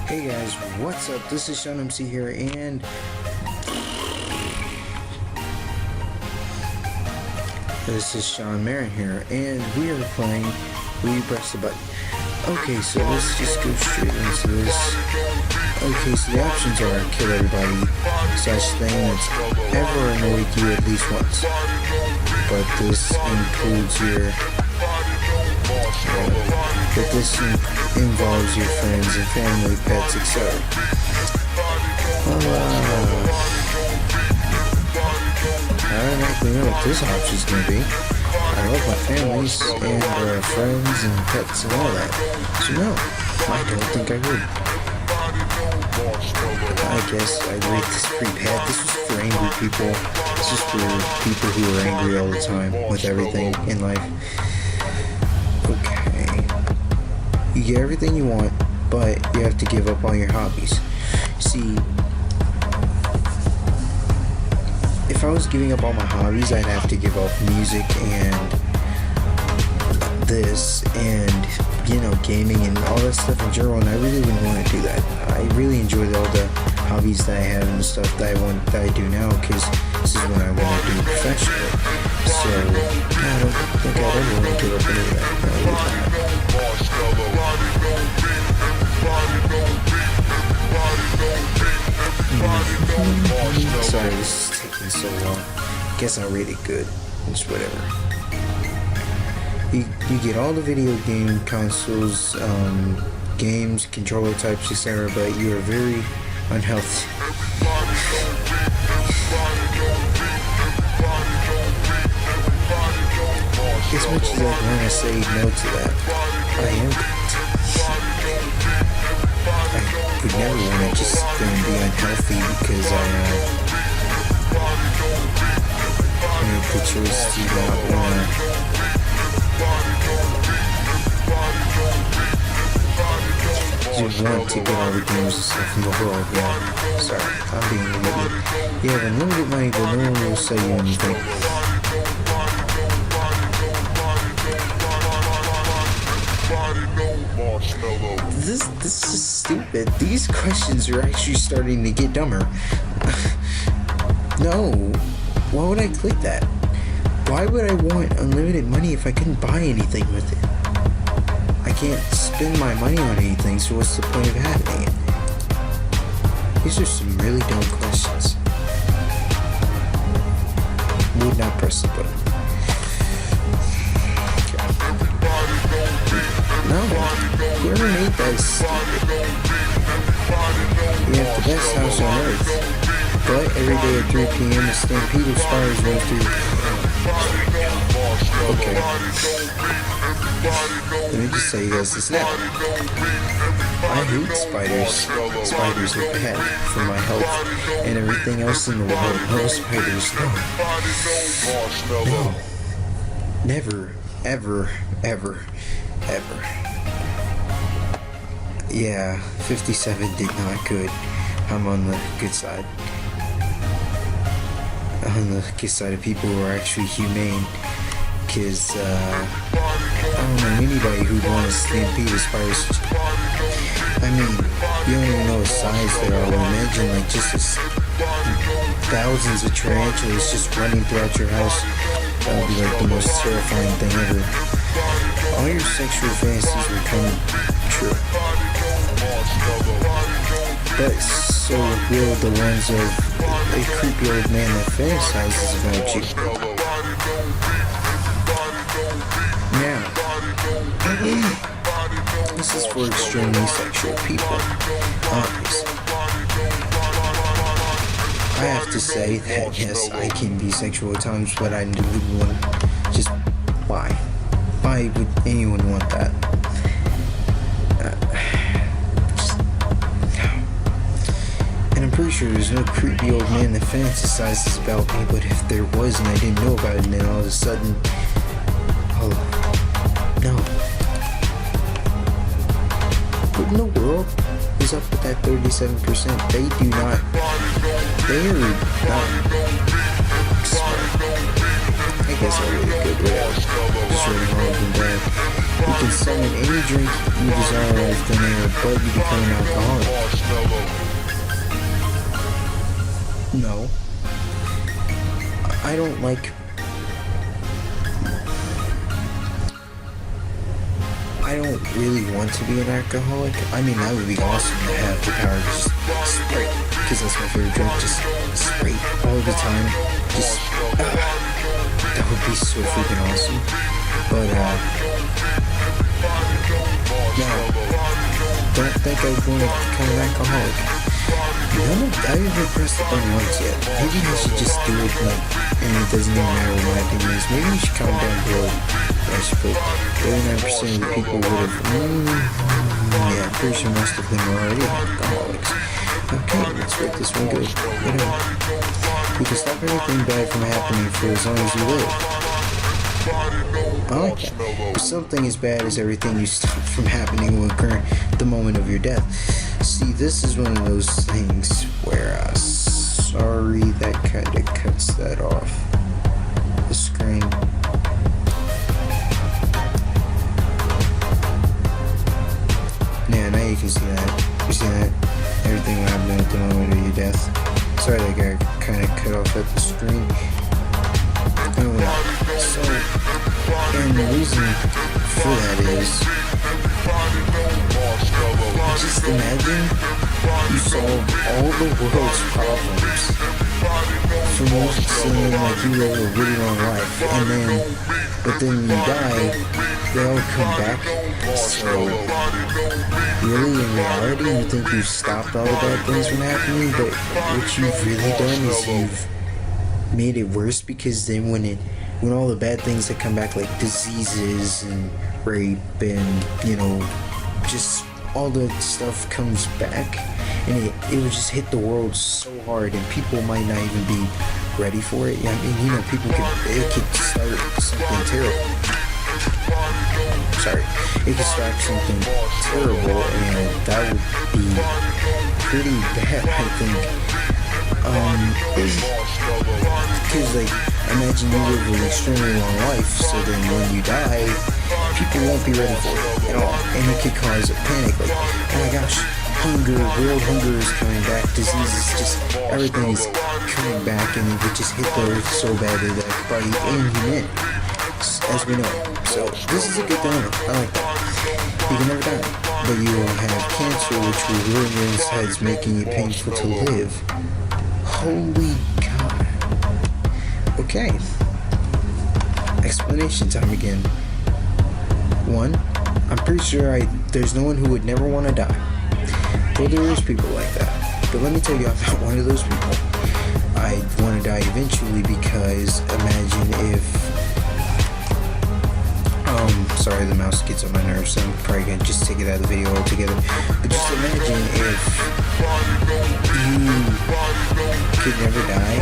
Hey guys, what's up? This is Sean MC here, and this is Sean Marin here, and we are playing Will You Press the Button. Okay, so let's just go straight into this. Okay, so the options are kill everybody, such thing that's ever annoyed you at least once. But this includes your involves your friends and family, pets, etc. I don't actually know what this option is going to be. I love my families and friends and pets and all that. So no, I don't think I would. I guess I'd rate this pretty bad. This was for angry people. This is for people who are angry all the time with everything in life. Okay. You get everything you want, but you have to give up on your hobbies. See, if I was giving up all my hobbies, I'd have to give up music and this and, you know, gaming and all that stuff in general, and I really wouldn't want to do that. I really enjoy all the hobbies that I have and the stuff that I do now, because this is what I want to do professionally. So, I don't think I'd ever want to give up any of that. Sorry, this is taking so long. Guess I'll rate it good. It's whatever. You get all the video game consoles, games, controller types, etc., but you are very unhealthy. As much as I want to say no to that, I am I would never want to just sit there and be unhealthy because I made the choice to not want to get all the games and stuff in the world. Yeah, sorry, I'm being an idiot. You have unlimited money, but no one will sell you anything. This is stupid. These questions are actually starting to get dumber. No, why would I click that? Why would I want unlimited money if I couldn't buy anything with it? I can't spend my money on anything, so what's the point of having it? These are some really dumb questions. Would not press the button. No, whoever made that is stupid. You have the best house on earth, but every day at 3 p.m. a stampede of spiders runs through. Okay. Let me just tell you guys this now. I hate spiders. Spiders are bad for my health and everything else in the world. No spiders, no. No. Never, ever, ever. Ever. Yeah, 57 did not good. I'm on the good side. On the good side of people who are actually humane. Because, I don't know anybody who'd want to stampede of spiders. I mean, you don't even know what size they are. Well, imagine, like, just this thousands of tarantulas just running throughout your house. That would be, like, the most terrifying thing ever. All your sexual fantasies will come true. But so will the ones of a creepy old man that fantasizes about you. Now, this is for extremely sexual people, obviously. I have to say that, yes, I can be sexual at times, but I wouldn't want to just why? Why would anyone want that? And I'm pretty sure there's no creepy old man that fantasizes about me, but if there was and I didn't know about it, and then all of a sudden, oh, no. What in the world is up with that 37%? They are not smart. I guess I really could, whatever. Just really hard and bad. You can summon any drink you desire out of thin air, but you become an alcoholic. No. I don't like... I don't really want to be an alcoholic. I mean, that would be awesome to have the power to just Sprite, because that's my favorite drink. Just Sprite all the time. Just, that would be so freaking awesome. But, no, don't think I'd want to become an alcoholic. I haven't pressed the button once yet. Maybe I should just do it, like, and it doesn't even matter what my opinion is. Maybe you should comment down below. I should put 39% of the people would have, yeah, I'm pretty sure most of them are already alcoholics. Okay, let's rate this one good. Whatever. You can stop everything bad from happening for as long as you live. I like that. If something as bad as everything you stop from happening will occur the moment of your death. See, this is one of those things where, sorry, that kind of cuts that off the screen. Yeah, now you can see that. You see that? Everything will happen at the moment of your death. Sorry, that got kind of cut off at the screen. Oh well. So, and the reason for that is, just imagine you solve all the world's problems from most seeming like you live a really long life, and then, but then when you die, they all come back. So, really, in reality, you think you've stopped all the bad things from happening, but what you've really done is you've made it worse, because then when all the bad things that come back, like diseases and rape and, you know, just all the stuff comes back, and it would just hit the world so hard, and people might not even be ready for it. I mean, you know, it could start something terrible. Sorry, it could start something terrible, and that would be pretty bad, I think. Because, like, imagine you live an extremely long life, so then when you die, people won't be ready for it at all, and it could cause a panic, like, oh my gosh, world hunger is coming back, diseases, just everything is coming back, and it would just hit the earth so badly that it could probably end humanity, as we know. So, this is a good dilemma. I like that. You can never die, but you will have cancer, which will ruin your insides, making it painful to live. Holy God. Okay. Explanation time again. One, I'm pretty sure there's no one who would never want to die. Well, there is people like that. But let me tell you, I'm not one of those people. I want to die eventually, because imagine if... sorry, the mouse gets on my nerves, so I'm probably going to just take it out of the video altogether. But just imagine if you could never die,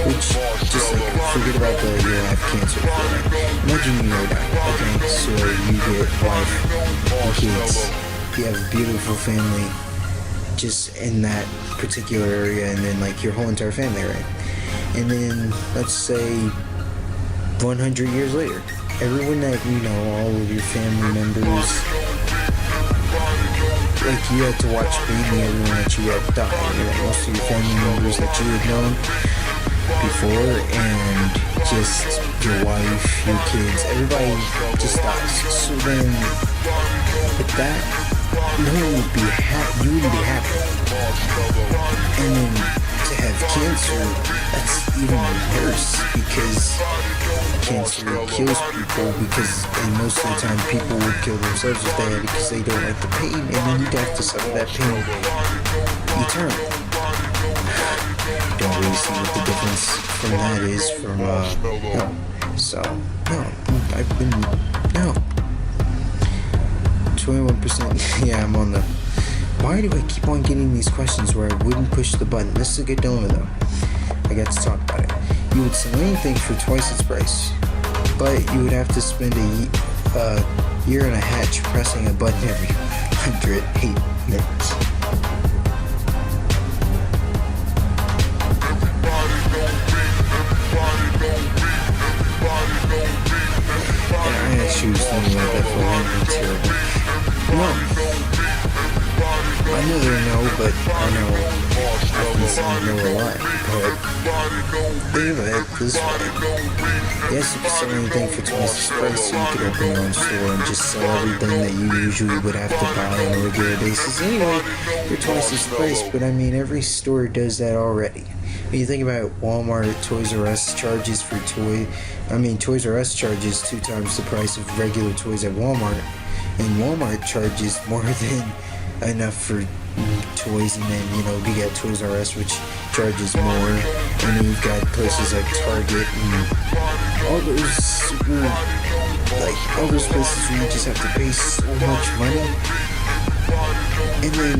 which, just like, forget about you'll have cancer before that. Imagine you never die. Okay, so you get wife and kids. You have a beautiful family just in that particular area, and then, like, your whole entire family, right? And then, let's say, 100 years later, everyone that you know, all of your family members, like, you had to watch mainly everyone that you had die. You know, most of your family members that you had known before, and just your wife, your kids, everybody just dies. So then, with that, no one would be happy. You wouldn't be happy. And then to have cancer, that's even worse, because cancer kills people, and most of the time people would kill themselves if they had it, because they don't like the pain, and then you'd have to suffer that pain eternally. Don't really see what the difference from that is from, no. So, no, I've been, no. 21%, yeah, I'm on the... Why do I keep on getting these questions where I wouldn't push the button? This is a good dilemma, though. I got to talk about it. You would sell anything for twice its price, but you would have to spend a year and a half pressing a button every 108 minutes. don't really know, but I know I've been saying no a lot. But think of it this way. Yes, you can sell anything for twice the price, so you could open your own store and just sell everything that you usually would have to buy on a regular basis anyway for twice the price. But I mean, every store does that already. When you think about Walmart, Toys R Us charges for Toys R Us charges 2 times the price of regular toys at Walmart, and Walmart charges more than enough for toys, and then you got Toys R Us, which charges more, and then you've got places like Target and all those places where you just have to pay so much money. And then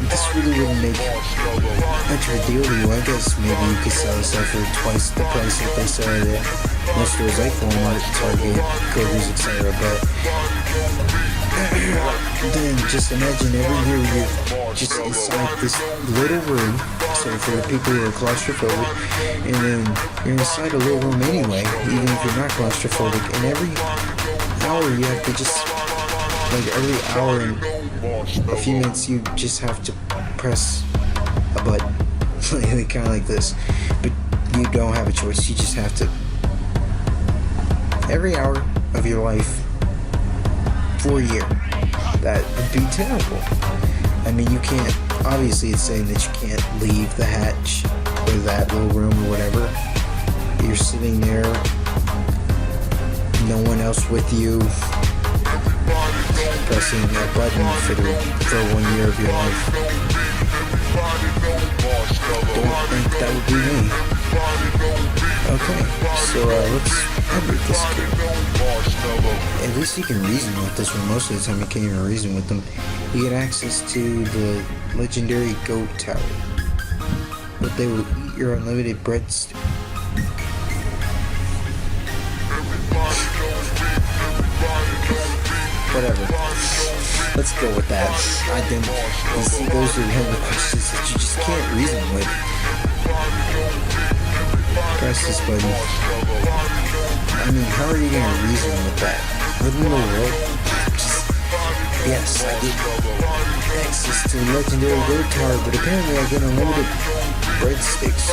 this really wouldn't make much of a deal to you. I guess maybe you could sell stuff for twice the price that they sell it at most stores like Walmart, Target, Kroger's, etc. But then just imagine every year you're just inside this little room. So for the people who are claustrophobic, and then you're inside a little room anyway, even if you're not claustrophobic. And every hour you have to just, every hour and a few minutes, you just have to press a button, kind of like this. But you don't have a choice. You just have to. Every hour of your life for a year. That would be terrible. I mean, you can't. Obviously, it's saying that you can't leave the hatch or that little room or whatever. You're sitting there, no one else with you, pressing a button for 1 year of your life. Don't think that would be me. Okay, so let's edit this kid. At least you can reason with this one. Most of the time you can't even reason with them. You get access to the legendary goat tower, but they will eat your unlimited breadstick. Whatever. Let's go with that. You see, those are the questions that you just can't reason with. Press this button. I mean, how are you going to reason with that? What in the world? Yes, I get access to the legendary goat tower, but apparently I get unlimited breadsticks.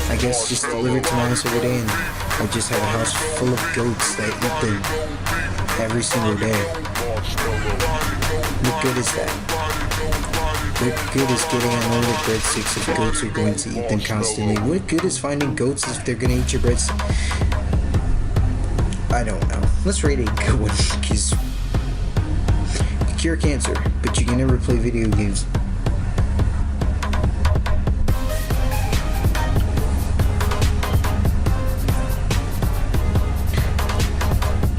I guess just delivered to my house every day, and I just have a house full of goats that eat them every single day. What good is that? What good is getting unlimited breadsticks if goats are going to eat them constantly? What good is finding goats if they're going to eat your breadsticks? I don't know. Let's rate a good one, because you can cure cancer, but you can never play video games.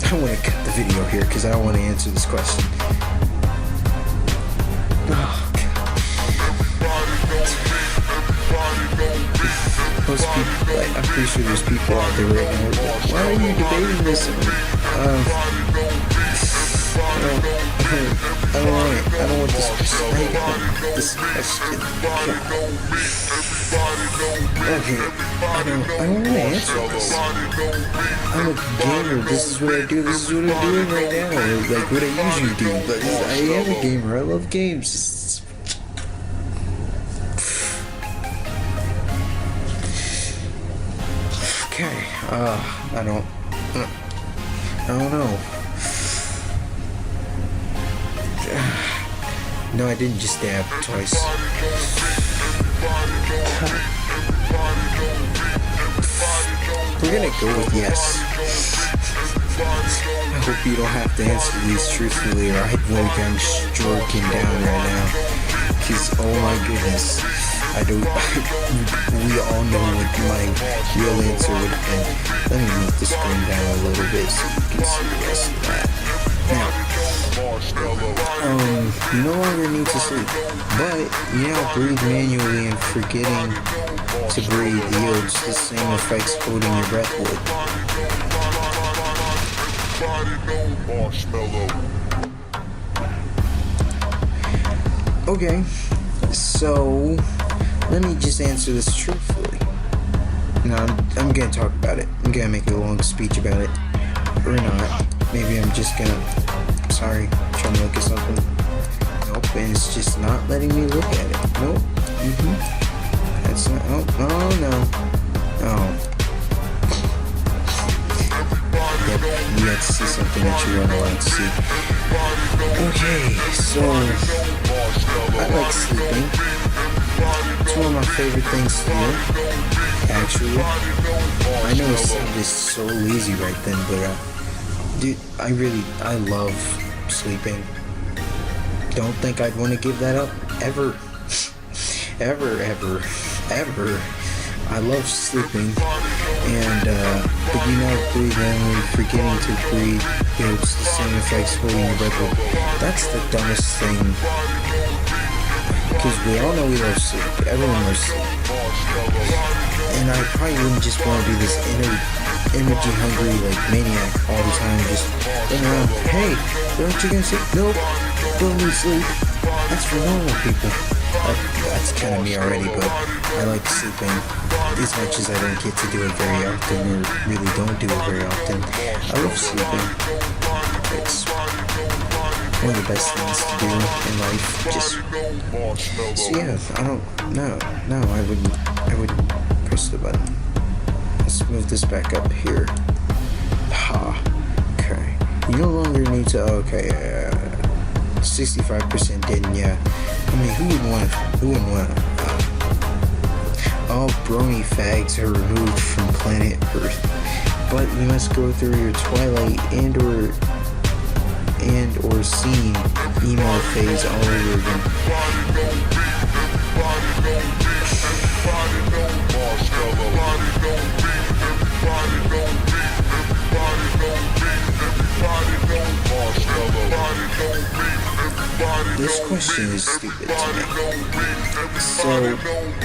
I want to cut the video here because I don't want to answer this question. Oh, God. Most people, I'm pretty sure there's people out there right now. Why are you debating this? I don't want this question. Okay, I don't want to answer this. I'm a gamer. This is what I do. This is what I'm doing right now. Like what I usually do. But I am a gamer. I love games. Okay. I don't know. No, I didn't just stab twice. We're gonna go with yes. I hope you don't have to answer these truthfully, or I feel like I'm stroking down right now. Cause oh my goodness, we all know what my real answer would have been. Let me move the screen down a little bit so you can see the rest of that. Now, you no longer need to sleep, but you now breathe manually, and forgetting to breathe yields the same effects holding your breath would. Okay, so let me just answer this truthfully. Now, I'm gonna talk about it. I'm gonna make a long speech about it, or not. Maybe I'm just gonna. Sorry, trying to look at something. Nope. and it's just not letting me look at it. Nope. That's not. Oh no. Oh. Yep, you got to see something that you weren't allowed to see. Okay, so I like sleeping. It's one of my favorite things to do, actually. I know it sounded so lazy right then, but dude, I love sleeping. Don't think I'd want to give that up, ever. Ever. I love sleeping, and but breathing only, forgetting to breathe, it's the same effects holding your breath. That's the dumbest thing, because we all know we love sleep. Everyone loves sleep, and I probably wouldn't just want to be this energy hungry like maniac all the time, just running around. Hey, aren't you gonna sleep? Nope, don't need sleep. That's for normal people. That's kind of me already, but I like sleeping as much as I don't get to do it very often, or really don't do it very often. I love sleeping. It's one of the best things to do in life. So yeah, I wouldn't press the button. Let's move this back up here. Okay. You no longer need to, 65% didn't, yeah. I mean, who wouldn't want all brony fags are removed from planet Earth, but you must go through your twilight and or scene emo phase all over again. This question is stupid to me. So,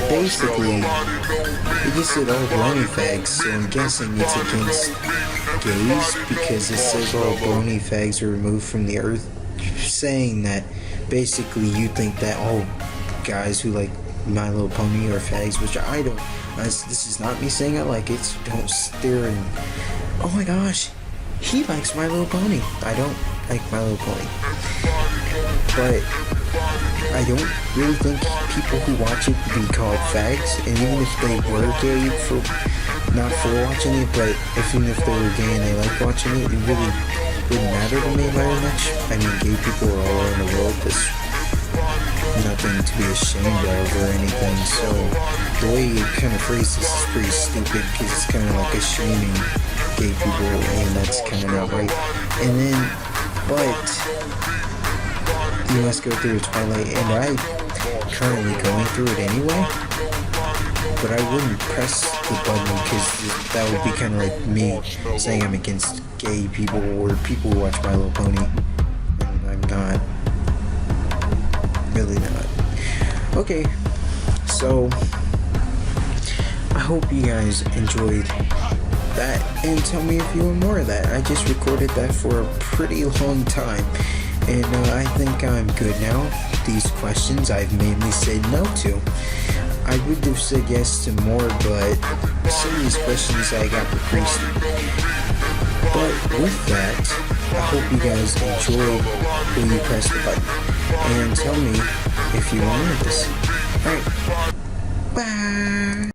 basically, it just said all brony fags, so I'm guessing it's against gays, because it says all brony fags are removed from the earth, saying that basically you think that all guys who like My Little Pony are fags, which I don't. This is not me saying I like it, so don't stare and, oh my gosh, he likes My Little Pony. I don't like My Little Pony. But I don't really think people who watch it be called fags, and even if they were gay not for watching it, but even if they were gay and they like watching it, it really wouldn't matter to me very much. I mean, gay people are all around the world. There's nothing to be ashamed of or anything. So the way you kind of phrase this is pretty stupid, because it's kind of like a shaming gay people, and that's kind of not right. And then, but you must go through a twilight, and I'm currently going through it anyway, but I wouldn't press the button, because that would be kind of like me saying I'm against gay people or people who watch My Little Pony, and I'm not. Really not. Okay, so I hope you guys enjoyed that, and tell me if you want more of that. I just recorded that for a pretty long time, and I think I'm good now. These questions I've mainly said no to. I would have said yes to more, but some of these questions I got pretty stupid. But with that, I hope you guys enjoyed when you press the button, and tell me if you wanted this. Alright, bye!